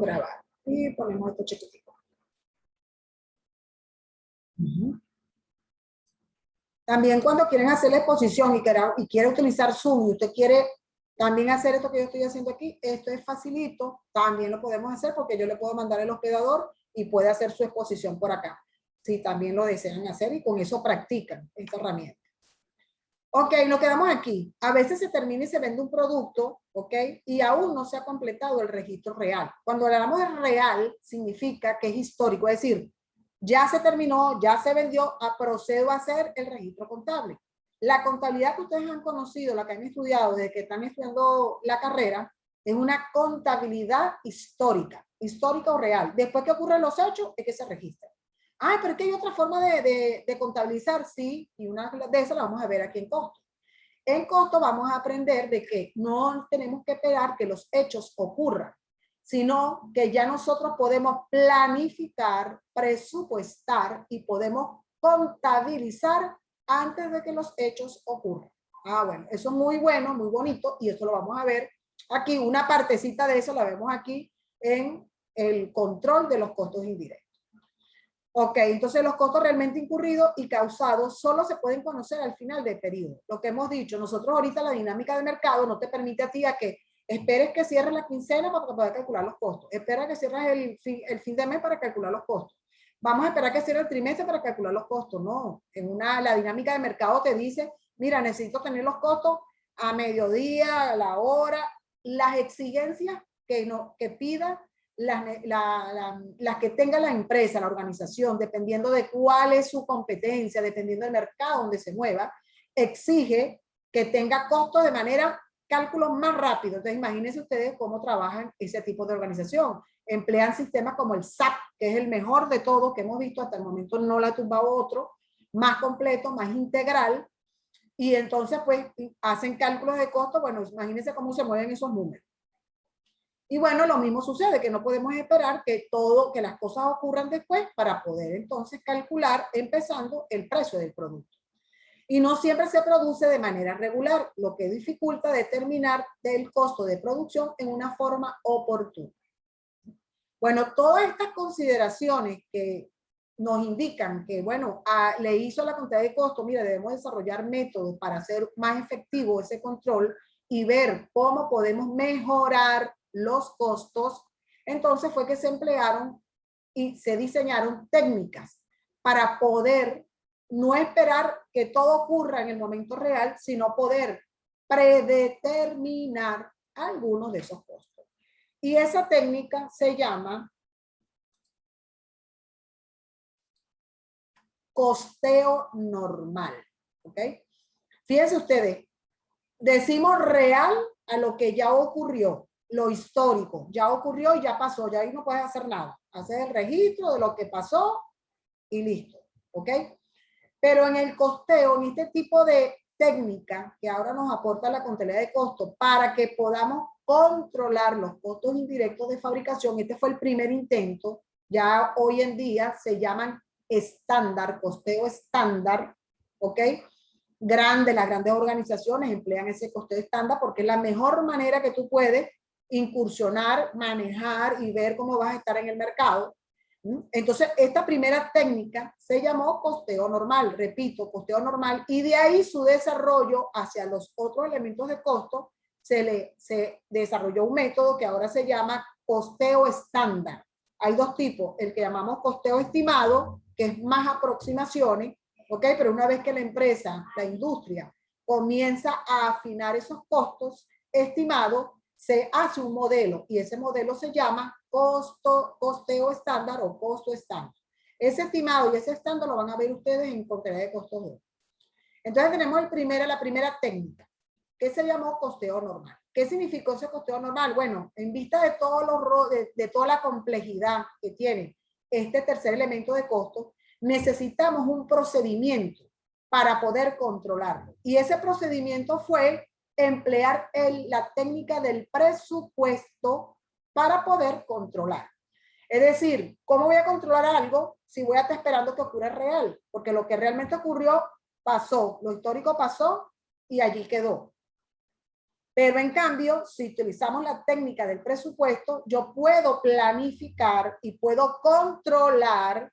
grabar. Y ponemos esto chiquitico. También cuando quieren hacer la exposición y quiere utilizar Zoom y usted quiere también hacer esto que yo estoy haciendo aquí, esto es facilito, también lo podemos hacer porque yo le puedo mandar el hospedador y puede hacer su exposición por acá, si también lo desean hacer y con eso practican esta herramienta. Ok, nos quedamos aquí. A veces se termina y se vende un producto, ok, y aún no se ha completado el registro real. Cuando hablamos de real, significa que es histórico, es decir, ya se terminó, ya se vendió, procedo a hacer el registro contable. La contabilidad que ustedes han conocido, la que han estudiado desde que están estudiando la carrera, es una contabilidad histórica, histórica o real. Después que ocurren los hechos, es que se registra. Ah, pero es que hay otra forma de contabilizar, sí, y una de esas la vamos a ver aquí en costo. En costo vamos a aprender de que no tenemos que esperar que los hechos ocurran, sino que ya nosotros podemos planificar, presupuestar y podemos contabilizar antes de que los hechos ocurran. Ah, bueno, eso es muy bueno, muy bonito, y esto lo vamos a ver aquí, una partecita de eso la vemos aquí en el control de los costos indirectos. Ok, entonces los costos realmente incurridos y causados solo se pueden conocer al final del periodo. Lo que hemos dicho, nosotros ahorita la dinámica de mercado no te permite a ti a que esperes que cierres la quincena para poder calcular los costos. Espera que cierres el fin de mes para calcular los costos. Vamos a esperar que cierre el trimestre para calcular los costos. No, la dinámica de mercado te dice, mira, necesito tener los costos a mediodía, a la hora, las exigencias que pida las que tenga la empresa, la organización, dependiendo de cuál es su competencia, dependiendo del mercado donde se mueva, exige que tenga costos de manera, cálculos más rápidos. Entonces, imagínense ustedes cómo trabajan ese tipo de organización. Emplean sistemas como el SAP, que es el mejor de todos que hemos visto hasta el momento, no la ha tumbado otro, más completo, más integral, y entonces pues hacen cálculos de costos. Bueno, imagínense cómo se mueven esos números. Y bueno, lo mismo sucede, que no podemos esperar que las cosas ocurran después para poder entonces calcular, empezando, el precio del producto. Y no siempre se produce de manera regular, lo que dificulta determinar el costo de producción en una forma oportuna. Bueno, todas estas consideraciones que nos indican que, bueno, le hizo la contabilidad de costo, mira, debemos desarrollar métodos para hacer más efectivo ese control y ver cómo podemos mejorar los costos. Entonces fue que se emplearon y se diseñaron técnicas para poder no esperar que todo ocurra en el momento real, sino poder predeterminar algunos de esos costos. Y esa técnica se llama costeo normal, ¿ok? Fíjense ustedes, decimos real a lo que ya ocurrió, lo histórico, ya ocurrió y ya pasó, ya ahí no puedes hacer nada. Haces el registro de lo que pasó y listo, ¿ok? Pero en el costeo, en este tipo de técnica que ahora nos aporta la contabilidad de costos para que podamos controlar los costos indirectos de fabricación, este fue el primer intento, ya hoy en día se llaman estándar, costeo estándar, ¿ok? Las grandes organizaciones emplean ese costeo estándar porque es la mejor manera que tú puedes incursionar, manejar y ver cómo vas a estar en el mercado. Entonces, esta primera técnica se llamó costeo normal, repito, costeo normal, y de ahí su desarrollo hacia los otros elementos de costo, se desarrolló un método que ahora se llama costeo estándar. Hay dos tipos, el que llamamos costeo estimado, que es más aproximaciones, ¿ok? Pero una vez que la empresa, la industria, comienza a afinar esos costos estimados, se hace un modelo y ese modelo se llama costeo estándar o costo estándar. Ese estimado y ese estándar lo van a ver ustedes en contabilidad de costos 2. Entonces tenemos la primera técnica, que se llamó costeo normal. ¿Qué significó ese costeo normal? Bueno, en vista de, de toda la complejidad que tiene este tercer elemento de costo, necesitamos un procedimiento para poder controlarlo. Y ese procedimiento fue emplear la técnica del presupuesto para poder controlar. Es decir, ¿cómo voy a controlar algo si voy a estar esperando que ocurra real? Porque lo que realmente ocurrió pasó, lo histórico pasó y allí quedó. Pero en cambio, si utilizamos la técnica del presupuesto, yo puedo planificar y puedo controlar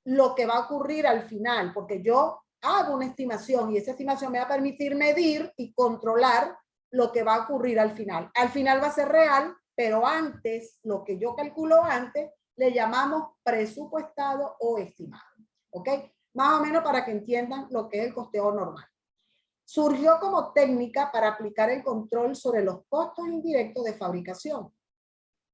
lo que va a ocurrir al final, porque yo hago una estimación y esa estimación me va a permitir medir y controlar lo que va a ocurrir al final. Al final va a ser real, pero antes, lo que yo calculo antes, le llamamos presupuestado o estimado. ¿Ok? Más o menos para que entiendan lo que es el costeo normal. Surgió como técnica para aplicar el control sobre los costos indirectos de fabricación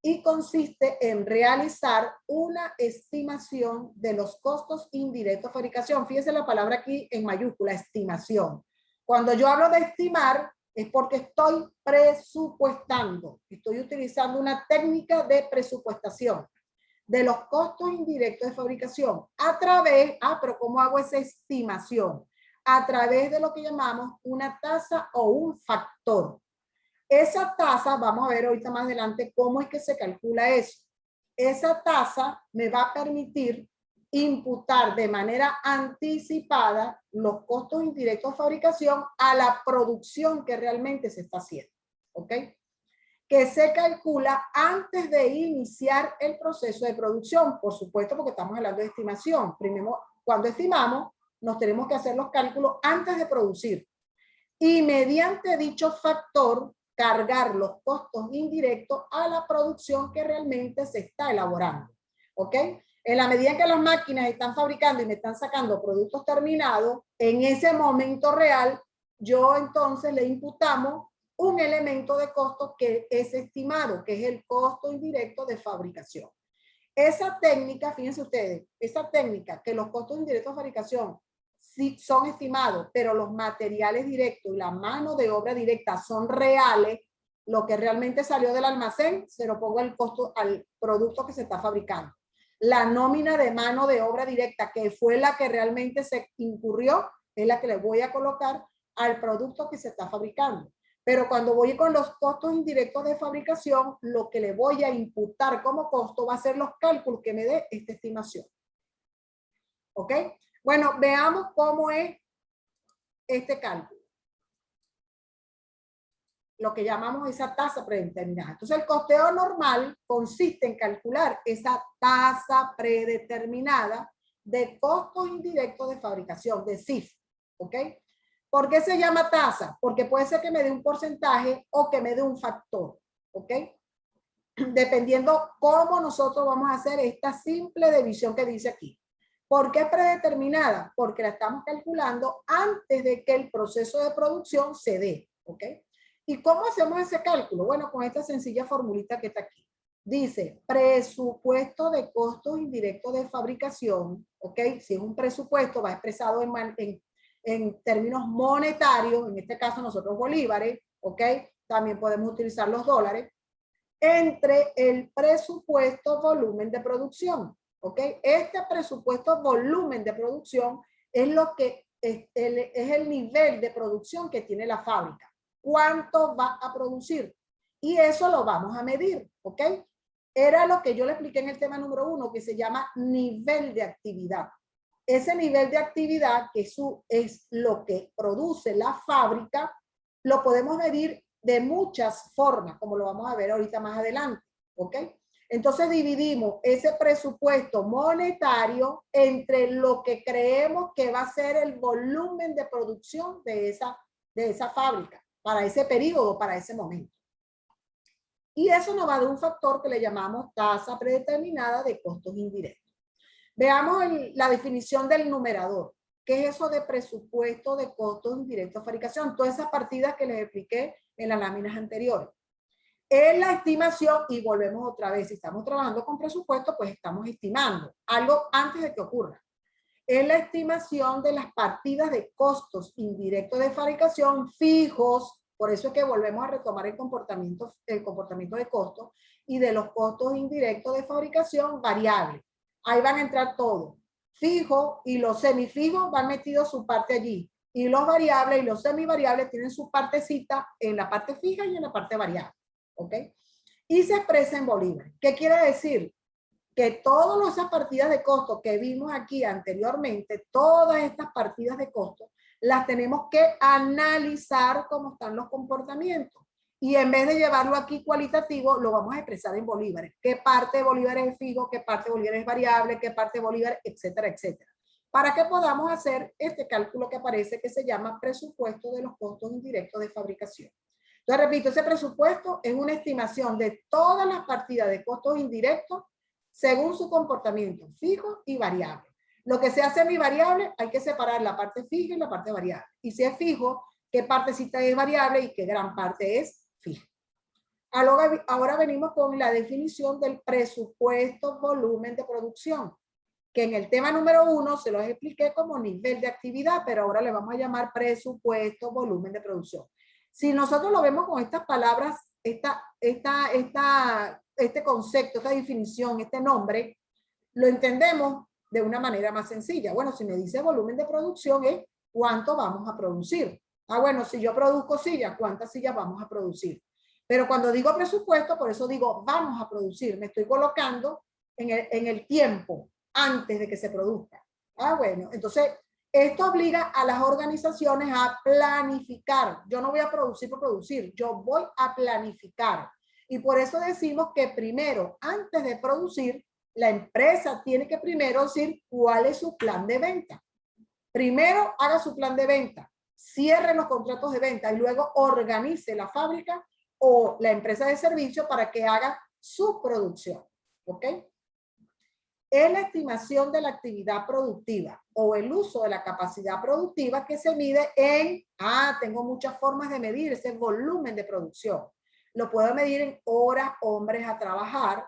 y consiste en realizar una estimación de los costos indirectos de fabricación. Fíjense la palabra aquí en mayúscula, estimación. Cuando yo hablo de estimar, es porque estoy presupuestando. Estoy utilizando una técnica de presupuestación de los costos indirectos de fabricación a través, pero ¿cómo hago esa estimación? A través de lo que llamamos una tasa o un factor. Esa tasa, vamos a ver ahorita más adelante cómo es que se calcula eso. Esa tasa me va a permitir imputar de manera anticipada los costos indirectos de fabricación a la producción que realmente se está haciendo. ¿Ok? Que se calcula antes de iniciar el proceso de producción, por supuesto, porque estamos hablando de estimación. Primero, cuando estimamos, nos tenemos que hacer los cálculos antes de producir. Y mediante dicho factor, cargar los costos indirectos a la producción que realmente se está elaborando. ¿Ok? En la medida que las máquinas están fabricando y me están sacando productos terminados, en ese momento real, yo entonces le imputamos un elemento de costo que es estimado, que es el costo indirecto de fabricación. Esa técnica, fíjense ustedes, esa técnica que los costos indirectos de fabricación sí son estimados, pero los materiales directos y la mano de obra directa son reales, lo que realmente salió del almacén, se lo pongo el costo al producto que se está fabricando. La nómina de mano de obra directa, que fue la que realmente se incurrió, es la que le voy a colocar al producto que se está fabricando. Pero cuando voy con los costos indirectos de fabricación, lo que le voy a imputar como costo va a ser los cálculos que me dé esta estimación. ¿Ok? Bueno, veamos cómo es este cálculo. Lo que llamamos esa tasa predeterminada. Entonces, el costeo normal consiste en calcular esa tasa predeterminada de costos indirectos de fabricación, de CIF. ¿Ok? ¿Por qué se llama tasa? Porque puede ser que me dé un porcentaje o que me dé un factor. ¿Ok? Dependiendo cómo nosotros vamos a hacer esta simple división que dice aquí. ¿Por qué es predeterminada? Porque la estamos calculando antes de que el proceso de producción se dé. ¿Ok? ¿Y cómo hacemos ese cálculo? Bueno, con esta sencilla formulita que está aquí. Dice, presupuesto de costos indirectos de fabricación. ¿Ok? Si es un presupuesto, va expresado en términos monetarios, en este caso nosotros bolívares. ¿Ok? También podemos utilizar los dólares. Entre el presupuesto volumen de producción. ¿Ok? Este presupuesto volumen de producción es lo que es el nivel de producción que tiene la fábrica. ¿Cuánto va a producir? Y eso lo vamos a medir. ¿Ok? Era lo que yo le expliqué en el tema número 1, que se llama nivel de actividad. Ese nivel de actividad, que es lo que produce la fábrica, lo podemos medir de muchas formas, como lo vamos a ver ahorita más adelante. ¿Ok? Entonces dividimos ese presupuesto monetario entre lo que creemos que va a ser el volumen de producción de esa fábrica para ese periodo, para ese momento. Y eso nos va a dar un factor que le llamamos tasa predeterminada de costos indirectos. Veamos la definición del numerador. ¿Qué es eso de presupuesto de costos indirectos de fabricación? Todas esas partidas que les expliqué en las láminas anteriores. Es la estimación, y volvemos otra vez, si estamos trabajando con presupuesto, pues estamos estimando algo antes de que ocurra. Es la estimación de las partidas de costos indirectos de fabricación fijos, por eso es que volvemos a retomar el comportamiento de costos, y de los costos indirectos de fabricación variables. Ahí van a entrar todos. Fijo y los semifijos van metidos su parte allí. Y los variables y los semivariables tienen su partecita en la parte fija y en la parte variable. ¿Ok? Y se expresa en bolívares. ¿Qué quiere decir? Que todas esas partidas de costo que vimos aquí anteriormente, todas estas partidas de costo, las tenemos que analizar cómo están los comportamientos. Y en vez de llevarlo aquí cualitativo, lo vamos a expresar en bolívares. ¿Qué parte de bolívares es fijo? ¿Qué parte de bolívares es variable? ¿Qué parte de bolívares? Etcétera, etcétera. Para que podamos hacer este cálculo que aparece que se llama presupuesto de los costos indirectos de fabricación. Entonces, repito, ese presupuesto es una estimación de todas las partidas de costos indirectos según su comportamiento fijo y variable. Lo que sea semivariable, hay que separar la parte fija y la parte variable. Y si es fijo, qué partecita es variable y qué gran parte es fija. Ahora venimos con la definición del presupuesto volumen de producción, que en el tema número 1 se los expliqué como nivel de actividad, pero ahora le vamos a llamar presupuesto volumen de producción. Si nosotros lo vemos con estas palabras, este concepto, esta definición, este nombre, lo entendemos de una manera más sencilla. Bueno, si me dice volumen de producción es cuánto vamos a producir. Ah, bueno, si yo produzco sillas, ¿cuántas sillas vamos a producir? Pero cuando digo presupuesto, por eso digo vamos a producir. Me estoy colocando en el tiempo antes de que se produzca. Ah, bueno, entonces esto obliga a las organizaciones a planificar. Yo no voy a producir por producir, yo voy a planificar. Y por eso decimos que primero, antes de producir, la empresa tiene que primero decir cuál es su plan de venta. Primero haga su plan de venta, cierre los contratos de venta y luego organice la fábrica o la empresa de servicio para que haga su producción. ¿Ok? Es la estimación de la actividad productiva o el uso de la capacidad productiva que se mide en, tengo muchas formas de medir ese volumen de producción. Lo puedo medir en horas hombres a trabajar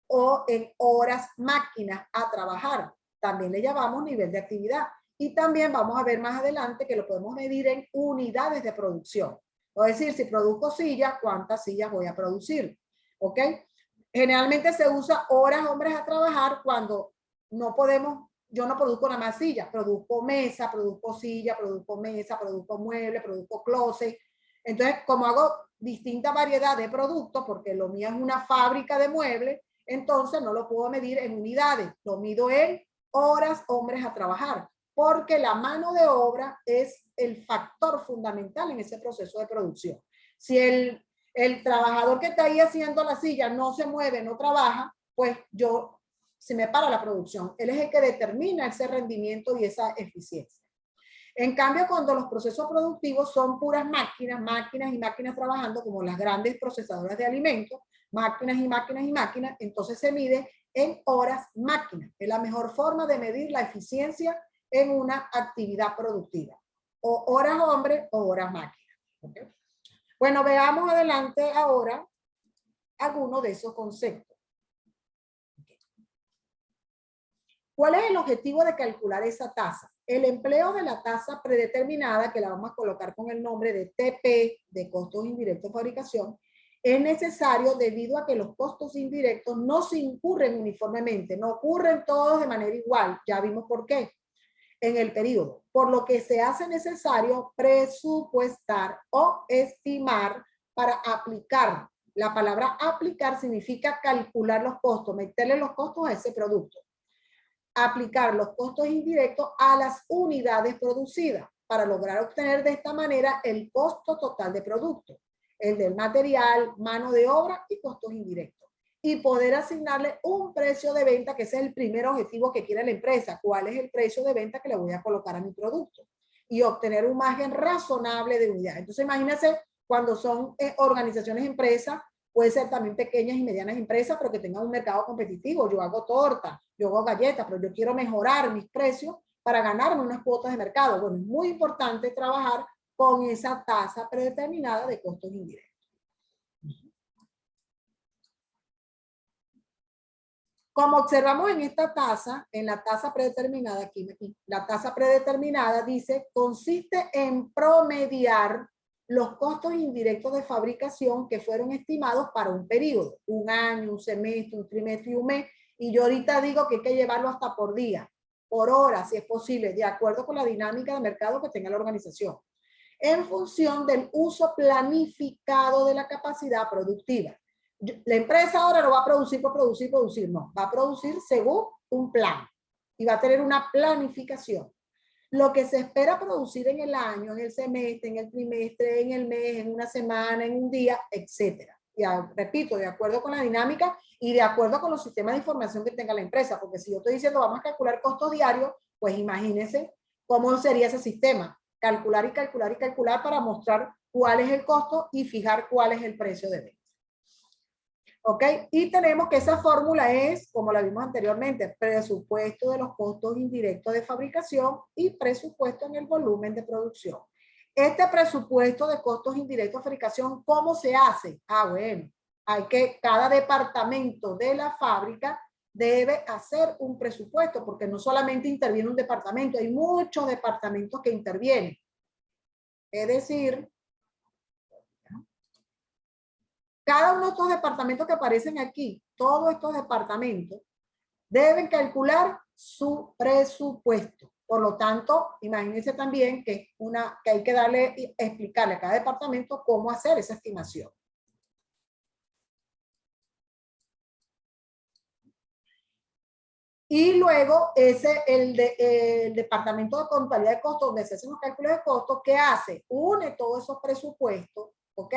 o en horas máquinas a trabajar. También le llamamos nivel de actividad. Y también vamos a ver más adelante que lo podemos medir en unidades de producción. Es decir, si produzco sillas, ¿cuántas sillas voy a producir? ¿Ok? Generalmente se usa horas hombres a trabajar cuando no podemos, yo no produzco nada más sillas, produzco mesa, produzco silla, produzco mesa, produzco mueble, produzco closet. Entonces, como hago distinta variedad de productos, porque lo mío es una fábrica de muebles, entonces no lo puedo medir en unidades, lo mido en horas hombres a trabajar, porque la mano de obra es el factor fundamental en ese proceso de producción. Si el trabajador que está ahí haciendo la silla no se mueve, no trabaja, pues se me para la producción. Él es el que determina ese rendimiento y esa eficiencia. En cambio, cuando los procesos productivos son puras máquinas, máquinas y máquinas trabajando, como las grandes procesadoras de alimentos, máquinas y máquinas y máquinas, entonces se mide en horas máquinas. Es la mejor forma de medir la eficiencia en una actividad productiva. O horas hombre o horas máquinas. ¿Okay? Bueno, veamos adelante ahora algunos de esos conceptos. ¿Cuál es el objetivo de calcular esa tasa? El empleo de la tasa predeterminada, que la vamos a colocar con el nombre de TP, de costos indirectos de fabricación, es necesario debido a que los costos indirectos no se incurren uniformemente, no ocurren todos de manera igual. Ya vimos por qué en el periodo, por lo que se hace necesario presupuestar o estimar para aplicar. La palabra aplicar significa calcular los costos, meterle los costos a ese producto. Aplicar los costos indirectos a las unidades producidas para lograr obtener de esta manera el costo total de producto, el del material, mano de obra y costos indirectos. Y poder asignarle un precio de venta, que ese es el primer objetivo que quiere la empresa. ¿Cuál es el precio de venta que le voy a colocar a mi producto? Y obtener un margen razonable de unidad. Entonces, imagínense cuando son organizaciones, empresas, puede ser también pequeñas y medianas empresas, pero que tengan un mercado competitivo. Yo hago torta, yo hago galletas, pero yo quiero mejorar mis precios para ganarme unas cuotas de mercado. Bueno, es muy importante trabajar con esa tasa predeterminada de costos indirectos. Como observamos en esta tasa, en la tasa predeterminada, aquí, la tasa predeterminada dice, consiste en promediar los costos indirectos de fabricación que fueron estimados para un periodo, un año, un semestre, un trimestre y un mes, y yo ahorita digo que hay que llevarlo hasta por día, por hora, si es posible, de acuerdo con la dinámica de mercado que tenga la organización, en función del uso planificado de la capacidad productiva. La empresa ahora no va a producir por producir, no. Va a producir según un plan y va a tener una planificación. lo que se espera producir en el año, en el semestre, en el trimestre, en el mes, en una semana, en un día, etcétera. Ya, repito, de acuerdo con la dinámica y de acuerdo con los sistemas de información que tenga la empresa, porque si yo estoy diciendo vamos a calcular costos diarios, pues imagínense cómo sería ese sistema. Calcular y calcular y calcular para mostrar cuál es el costo y fijar cuál es el precio de venta. ¿Ok? Y tenemos que esa fórmula es, como la vimos anteriormente, presupuesto de los costos indirectos de fabricación y presupuesto en el volumen de producción. Este presupuesto de costos indirectos de fabricación, ¿cómo se hace? Ah, bueno, hay que, cada departamento de la fábrica debe hacer un presupuesto, porque no solamente interviene un departamento, hay muchos departamentos que intervienen. Es decir, cada uno de estos departamentos que aparecen aquí, todos estos departamentos, deben calcular su presupuesto. Por lo tanto, imagínense también que hay que explicarle a cada departamento cómo hacer esa estimación. Y luego el departamento de contabilidad de costos, donde se hacen los cálculos de costos, ¿qué hace? Une todos esos presupuestos, ¿ok?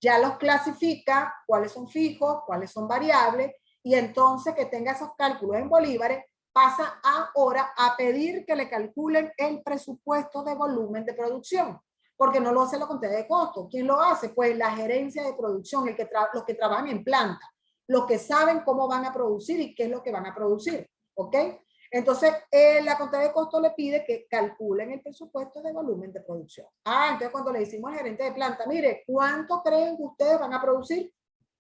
Ya los clasifica, cuáles son fijos, cuáles son variables, y entonces que tenga esos cálculos en bolívares, pasa ahora a pedir que le calculen el presupuesto de volumen de producción, porque no lo hace la contabilidad de costos. ¿Quién lo hace? Pues la gerencia de producción, los que trabajan en planta, los que saben cómo van a producir y qué es lo que van a producir. ¿Ok? Entonces, la contabilidad de costos le pide que calculen el presupuesto de volumen de producción. Ah, entonces cuando le decimos al gerente de planta, mire, ¿cuánto creen que ustedes van a producir?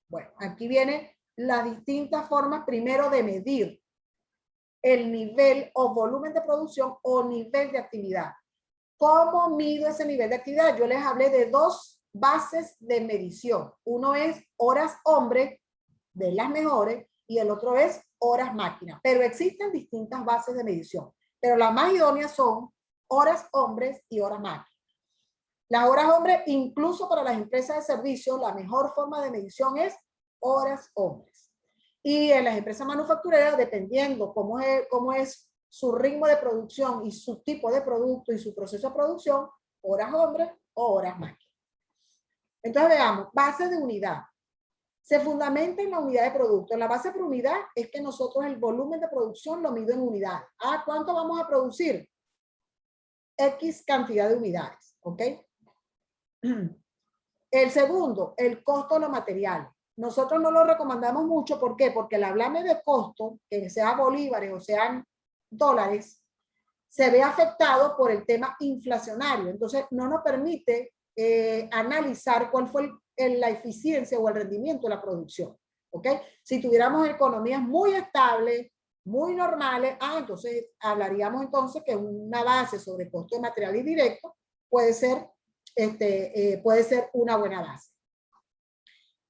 Bueno, aquí vienen las distintas formas, primero, de medir el nivel o volumen de producción o nivel de actividad. ¿Cómo mido ese nivel de actividad? Yo les hablé de dos bases de medición. Uno es horas hombre, de las mejores, y el otro es horas máquina. Pero existen distintas bases de medición, pero las más idóneas son horas hombres y horas máquina. Las horas hombres, incluso para las empresas de servicios, la mejor forma de medición es horas hombres. Y en las empresas manufactureras, dependiendo cómo es su ritmo de producción y su tipo de producto y su proceso de producción, horas hombres o horas máquina. Entonces veamos, base de unidad. Se fundamenta en la unidad de producto. La base por unidad es que nosotros el volumen de producción lo mido en unidades. Ah, ¿cuánto vamos a producir? X cantidad de unidades, ¿ok? El segundo, el costo de los materiales. Nosotros no lo recomendamos mucho, ¿por qué? Porque el hablarme de costo, que sea bolívares o sean dólares, se ve afectado por el tema inflacionario. Entonces, no nos permite analizar cuál fue la eficiencia o el rendimiento de la producción. ¿Ok? Si tuviéramos economías muy estables, muy normales, entonces hablaríamos entonces que una base sobre costo de materiales directos puede ser una buena base.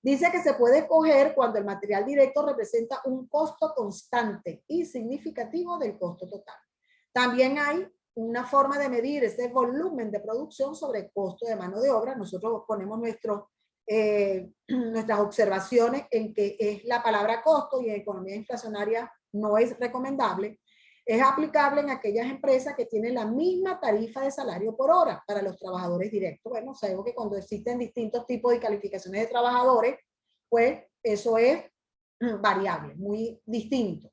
Dice que se puede escoger cuando el material directo representa un costo constante y significativo del costo total. También hay una forma de medir ese volumen de producción sobre el costo de mano de obra. Nosotros ponemos nuestras observaciones en que es la palabra costo y en economía inflacionaria no es recomendable. Es aplicable en aquellas empresas que tienen la misma tarifa de salario por hora para los trabajadores directos. Bueno, sabemos que cuando existen distintos tipos de calificaciones de trabajadores, pues eso es variable, muy distinto.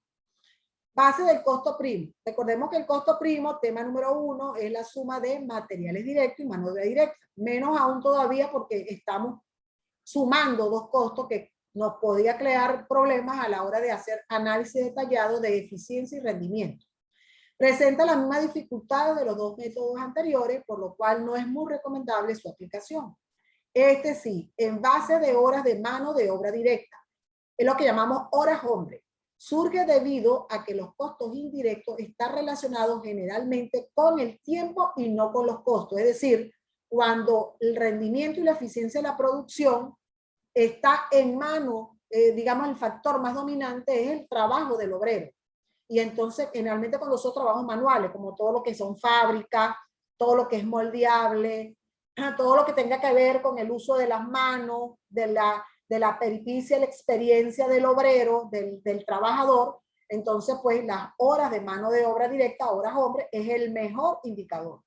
Base del costo primo. Recordemos que el costo primo, tema número 1, es la suma de materiales directos y mano de obra directa. Menos aún todavía porque estamos sumando dos costos que nos podía crear problemas a la hora de hacer análisis detallado de eficiencia y rendimiento. Presenta la misma dificultad de los dos métodos anteriores, por lo cual no es muy recomendable su aplicación. Este sí, en base de horas de mano de obra directa. Es lo que llamamos horas hombre. Surge debido a que los costos indirectos están relacionados generalmente con el tiempo y no con los costos. Es decir, cuando el rendimiento y la eficiencia de la producción está en mano, digamos, el factor más dominante es el trabajo del obrero. Y entonces, generalmente cuando son trabajos manuales, como todo lo que son fábricas, todo lo que es moldeable, todo lo que tenga que ver con el uso de las manos, de la pericia, la experiencia del obrero, del trabajador, Entonces, pues las horas de mano de obra directa, horas hombre, es el mejor indicador.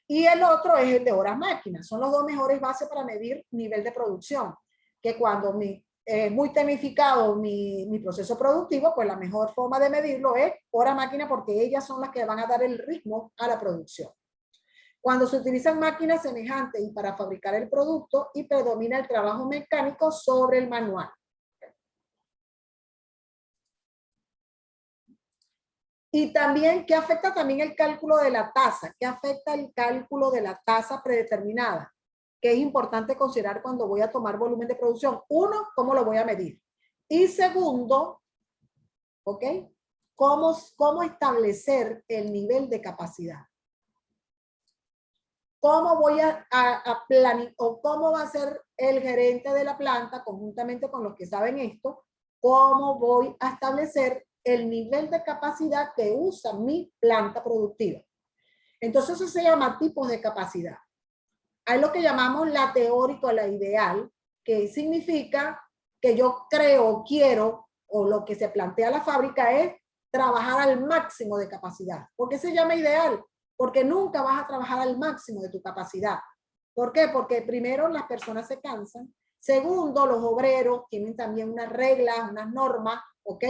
Y el otro es el de horas máquina. Son los dos mejores bases para medir nivel de producción. Que cuando muy temificado mi proceso productivo, pues la mejor forma de medirlo es hora máquina, porque ellas son las que van a dar el ritmo a la producción. Cuando se utilizan máquinas semejantes y para fabricar el producto y predomina el trabajo mecánico sobre el manual. Y también, ¿qué afecta también el cálculo de la tasa? ¿Qué afecta el cálculo de la tasa predeterminada? Que es importante considerar cuando voy a tomar volumen de producción. Uno, ¿cómo lo voy a medir? Y segundo, ¿ok? ¿Cómo establecer el nivel de capacidad? ¿Cómo voy a planificar o cómo va a ser el gerente de la planta, conjuntamente con los que saben esto, cómo voy a establecer el nivel de capacidad que usa mi planta productiva? Entonces eso se llama tipos de capacidad. Hay lo que llamamos la teórica o la ideal, que significa que yo creo, quiero, o lo que se plantea la fábrica es trabajar al máximo de capacidad. ¿Por qué se llama ideal? Porque nunca vas a trabajar al máximo de tu capacidad. ¿Por qué? Porque primero las personas se cansan. Segundo, los obreros tienen también unas reglas, unas normas, ¿ok?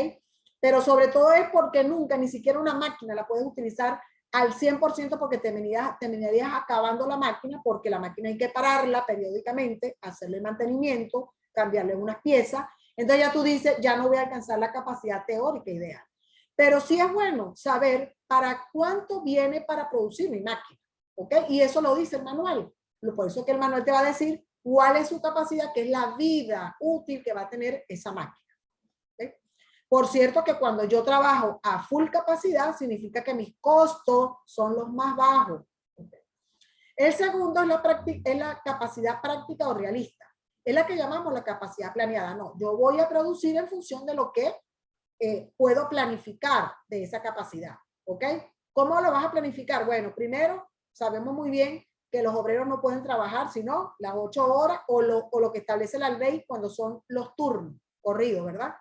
Pero sobre todo es porque nunca, ni siquiera una máquina la puedes utilizar al 100% porque terminarías acabando la máquina, porque la máquina hay que pararla periódicamente, hacerle mantenimiento, cambiarle unas piezas. Entonces ya tú dices, ya no voy a alcanzar la capacidad teórica ideal. Pero sí es bueno saber para cuánto viene para producir mi máquina, ¿ok? Y eso lo dice el manual. Por eso que el manual te va a decir cuál es su capacidad, que es la vida útil que va a tener esa máquina. ¿Okay? Por cierto que cuando yo trabajo a full capacidad, significa que mis costos son los más bajos. ¿Okay? El segundo es la capacidad práctica o realista. Es la que llamamos la capacidad planeada. No, yo voy a producir en función de lo que puedo planificar de esa capacidad. ¿Ok? ¿Cómo lo vas a planificar? Bueno, primero, sabemos muy bien que los obreros no pueden trabajar sino las 8 horas o lo que establece la ley cuando son los turnos corridos, ¿verdad?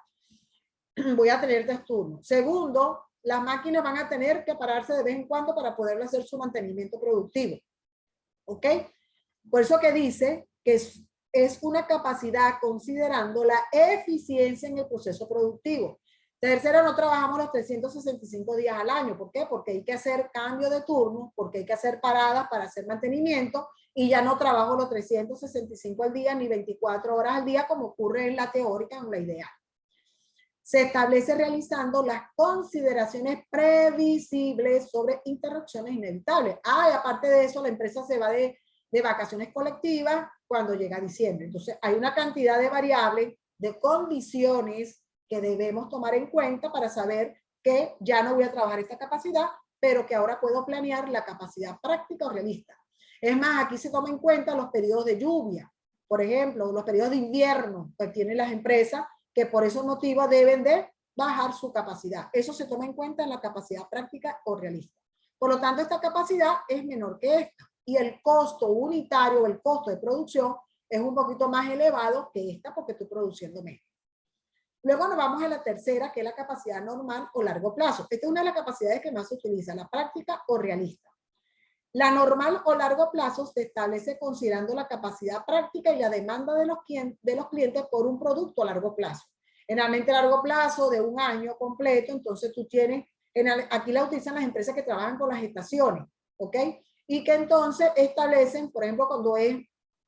Voy a tener 3 turnos. Segundo, las máquinas van a tener que pararse de vez en cuando para poder hacer su mantenimiento productivo. ¿Ok? Por eso que dice que es una capacidad considerando la eficiencia en el proceso productivo. Tercero, no trabajamos los 365 días al año. ¿Por qué? Porque hay que hacer cambio de turno, porque hay que hacer paradas para hacer mantenimiento y ya no trabajo los 365 al día ni 24 horas al día como ocurre en la teórica, en la ideal. Se establece realizando las consideraciones previsibles sobre interrupciones inevitables. Y aparte de eso, la empresa se va de vacaciones colectivas cuando llega diciembre. Entonces, hay una cantidad de variables, de condiciones que debemos tomar en cuenta para saber que ya no voy a trabajar esta capacidad, pero que ahora puedo planear la capacidad práctica o realista. Es más, aquí se toma en cuenta los periodos de lluvia, por ejemplo, los periodos de invierno que tienen las empresas, que por esos motivos deben de bajar su capacidad. Eso se toma en cuenta en la capacidad práctica o realista. Por lo tanto, esta capacidad es menor que esta y el costo unitario, el costo de producción es un poquito más elevado que esta porque estoy produciendo menos. Luego nos vamos a la tercera, que es la capacidad normal o largo plazo. Esta es una de las capacidades que más se utiliza, la práctica o realista. La normal o largo plazo se establece considerando la capacidad práctica y la demanda de los clientes por un producto a largo plazo. Generalmente a largo plazo de un año completo, entonces tú tienes, aquí la utilizan las empresas que trabajan con las estaciones, ¿ok? Y que entonces establecen, por ejemplo, cuando es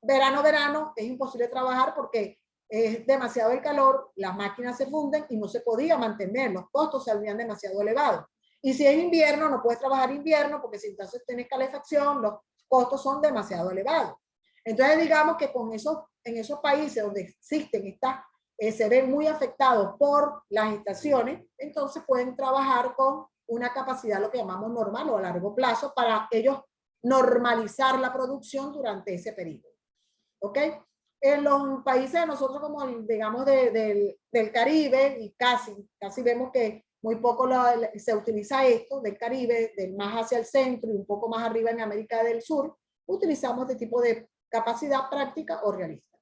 verano, es imposible trabajar porque es demasiado el calor, las máquinas se funden y no se podía mantener, los costos saldrían demasiado elevados. Y si es invierno, no puedes trabajar invierno porque si entonces tienes calefacción, los costos son demasiado elevados. Entonces, digamos que en esos países donde existen estas, se ven muy afectados por las estaciones, entonces pueden trabajar con una capacidad, lo que llamamos normal o a largo plazo, para ellos normalizar la producción durante ese periodo. ¿Ok? En los países de nosotros, como digamos del Caribe, y casi vemos que muy poco se utiliza esto, del Caribe, del más hacia el centro y un poco más arriba en América del Sur, utilizamos este tipo de capacidad práctica o realista.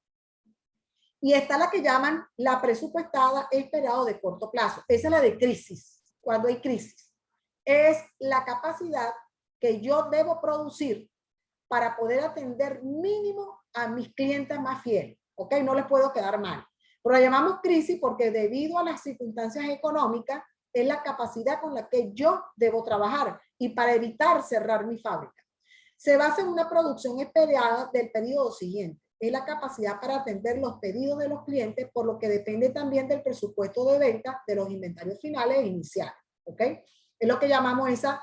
Y está la que llaman la presupuestada esperado de corto plazo. Esa es la de crisis, cuando hay crisis. Es la capacidad que yo debo producir para poder atender mínimo a mis clientes más fieles. ¿Ok? No les puedo quedar mal. Pero la llamamos crisis porque debido a las circunstancias económicas es la capacidad con la que yo debo trabajar y para evitar cerrar mi fábrica. Se basa en una producción esperada del periodo siguiente. Es la capacidad para atender los pedidos de los clientes, por lo que depende también del presupuesto de venta de los inventarios finales e iniciales. ¿Ok? Es lo que llamamos esa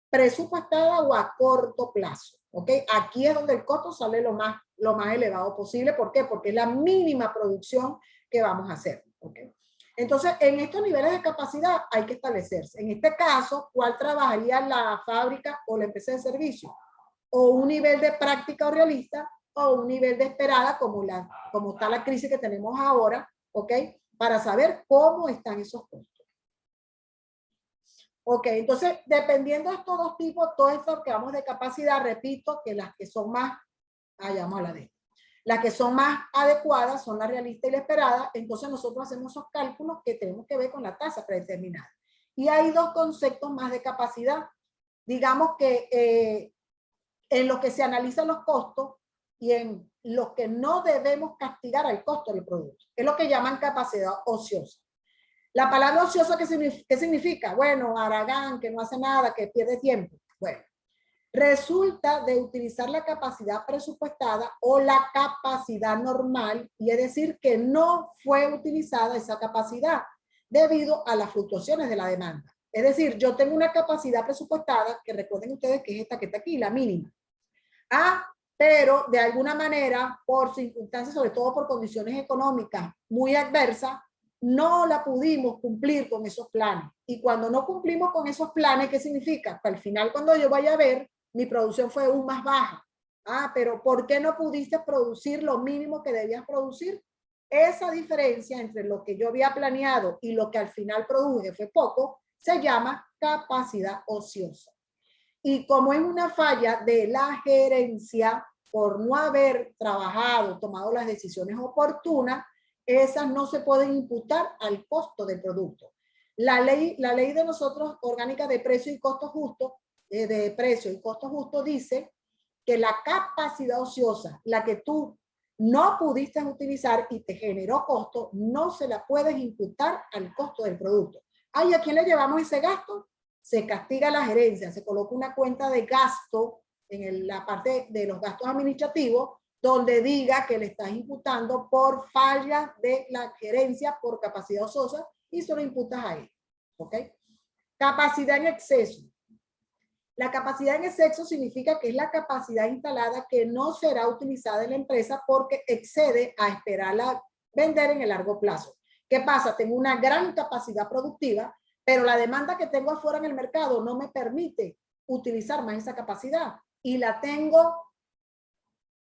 presupuestada o a corto plazo. ¿Ok? Aquí es donde el costo sale lo más elevado posible. ¿Por qué? Porque es la mínima producción que vamos a hacer. ¿Ok? Entonces, en estos niveles de capacidad hay que establecerse. En este caso, ¿cuál trabajaría la fábrica o la empresa de servicio? O un nivel de práctica o realista, o un nivel de esperada, como está la crisis que tenemos ahora, ¿ok? Para saber cómo están esos costos. Ok, entonces, dependiendo de estos dos tipos, todo esto que vamos de capacidad, repito, que las que son más, vamos a la de las que son más adecuadas son la realista y la esperada, entonces nosotros hacemos esos cálculos que tenemos que ver con la tasa predeterminada. Y hay dos conceptos más de capacidad. Digamos que en lo que se analizan los costos y en los que no debemos castigar al costo del producto. Es lo que llaman capacidad ociosa. La palabra ociosa, ¿qué significa? Bueno, haragán, que no hace nada, que pierde tiempo. Bueno, resulta de utilizar la capacidad presupuestada o la capacidad normal, y es decir, que no fue utilizada esa capacidad debido a las fluctuaciones de la demanda. Es decir, yo tengo una capacidad presupuestada, que recuerden ustedes que es esta que está aquí, la mínima. Pero de alguna manera, por circunstancias, sobre todo por condiciones económicas muy adversas, no la pudimos cumplir con esos planes. Y cuando no cumplimos con esos planes, ¿qué significa? Que al final, cuando yo vaya a ver, mi producción fue aún más baja. Pero ¿por qué no pudiste producir lo mínimo que debías producir? Esa diferencia entre lo que yo había planeado y lo que al final produje fue poco, se llama capacidad ociosa. Y como es una falla de la gerencia por no haber trabajado, tomado las decisiones oportunas, esas no se pueden imputar al costo del producto. La ley de nosotros, orgánica de precio y costo justo, de precio y costo justo, dice que la capacidad ociosa, la que tú no pudiste utilizar y te generó costo, no se la puedes imputar al costo del producto. ¿A quién le llevamos ese gasto? Se castiga la gerencia, se coloca una cuenta de gasto en la parte de los gastos administrativos, donde diga que le estás imputando por falla de la gerencia por capacidad ociosa y se lo imputas a él. ¿Ok? Capacidad en exceso. La capacidad en exceso significa que es la capacidad instalada que no será utilizada en la empresa porque excede a esperarla vender en el largo plazo. ¿Qué pasa? Tengo una gran capacidad productiva, pero la demanda que tengo afuera en el mercado no me permite utilizar más esa capacidad y la tengo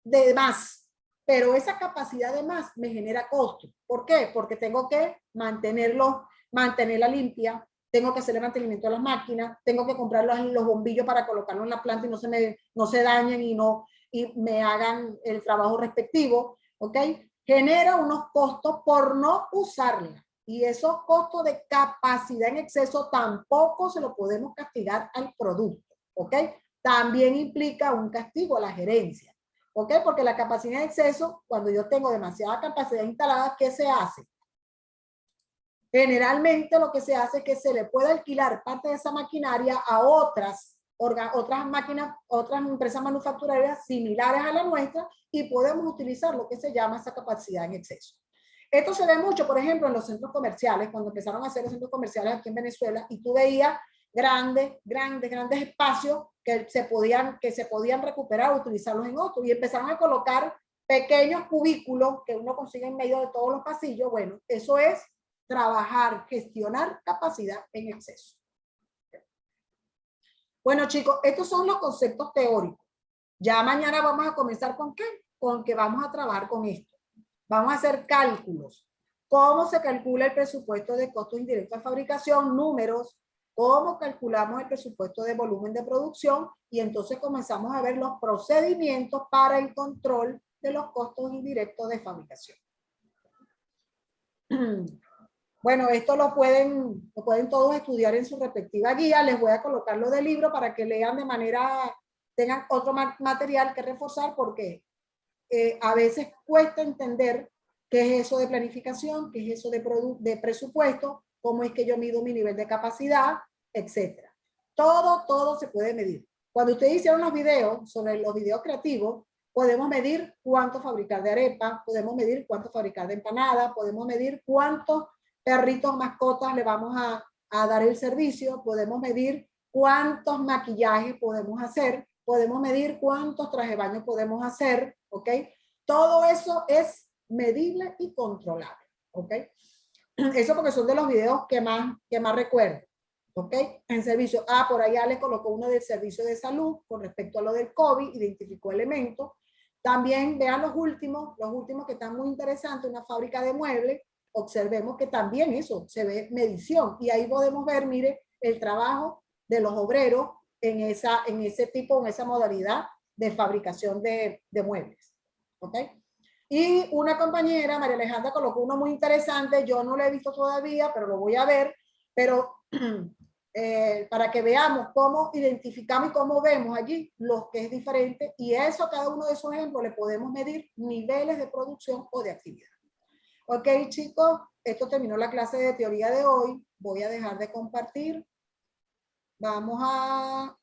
de más, pero esa capacidad de más me genera costo. ¿Por qué? Porque tengo que mantenerla limpia, tengo que hacerle mantenimiento a las máquinas, tengo que comprar los bombillos para colocarlos en la planta y no se dañen y me hagan el trabajo respectivo, ¿ok? Genera unos costos por no usarla. Y esos costos de capacidad en exceso tampoco se lo podemos castigar al producto, ¿ok? También implica un castigo a la gerencia, ¿ok? Porque la capacidad en exceso, cuando yo tengo demasiada capacidad instalada, ¿qué se hace? Generalmente lo que se hace es que se le puede alquilar parte de esa maquinaria a otras máquinas, otras empresas manufactureras similares a la nuestra y podemos utilizar lo que se llama esa capacidad en exceso. Esto se ve mucho, por ejemplo, en los centros comerciales, cuando empezaron a hacer los centros comerciales aquí en Venezuela y tú veías grandes espacios que se podían recuperar o utilizarlos en otros y empezaron a colocar pequeños cubículos que uno consigue en medio de todos los pasillos. Bueno, eso es trabajar, gestionar capacidad en exceso. Bueno, chicos, estos son los conceptos teóricos. Ya mañana vamos a comenzar ¿con qué? Con que vamos a trabajar con esto. Vamos a hacer cálculos. ¿Cómo se calcula el presupuesto de costos indirectos de fabricación? Números. ¿Cómo calculamos el presupuesto de volumen de producción? Y entonces comenzamos a ver los procedimientos para el control de los costos indirectos de fabricación. Bueno, esto lo pueden todos estudiar en su respectiva guía. Les voy a colocar lo del libro para que lean de manera, tengan otro material que reforzar, porque a veces cuesta entender qué es eso de planificación, qué es eso de presupuesto, cómo es que yo mido mi nivel de capacidad, etcétera. Todo se puede medir. Cuando ustedes hicieron los videos, sobre los videos creativos, podemos medir cuánto fabricar de arepa, podemos medir cuánto fabricar de empanada, podemos medir cuántos perritos mascotas le vamos a dar el servicio, podemos medir cuántos maquillajes podemos hacer, podemos medir cuántos trajes de baño podemos hacer, ¿ok? Todo eso es medible y controlable, ¿ok? Eso porque son de los videos que más recuerdo, ¿ok? En servicio, por allá le colocó uno del servicio de salud con respecto a lo del COVID, identificó elementos. También vean los últimos que están muy interesantes, una fábrica de muebles, observemos que también eso se ve medición, y ahí podemos ver, mire, el trabajo de los obreros en esa modalidad de fabricación de muebles, ¿ok? Y una compañera, María Alejandra, colocó uno muy interesante, yo no lo he visto todavía, pero lo voy a ver, pero para que veamos cómo identificamos y cómo vemos allí lo que es diferente, y eso, cada uno de esos ejemplos le podemos medir niveles de producción o de actividad. Ok, chicos, esto terminó la clase de teoría de hoy. Voy a dejar de compartir. Vamos a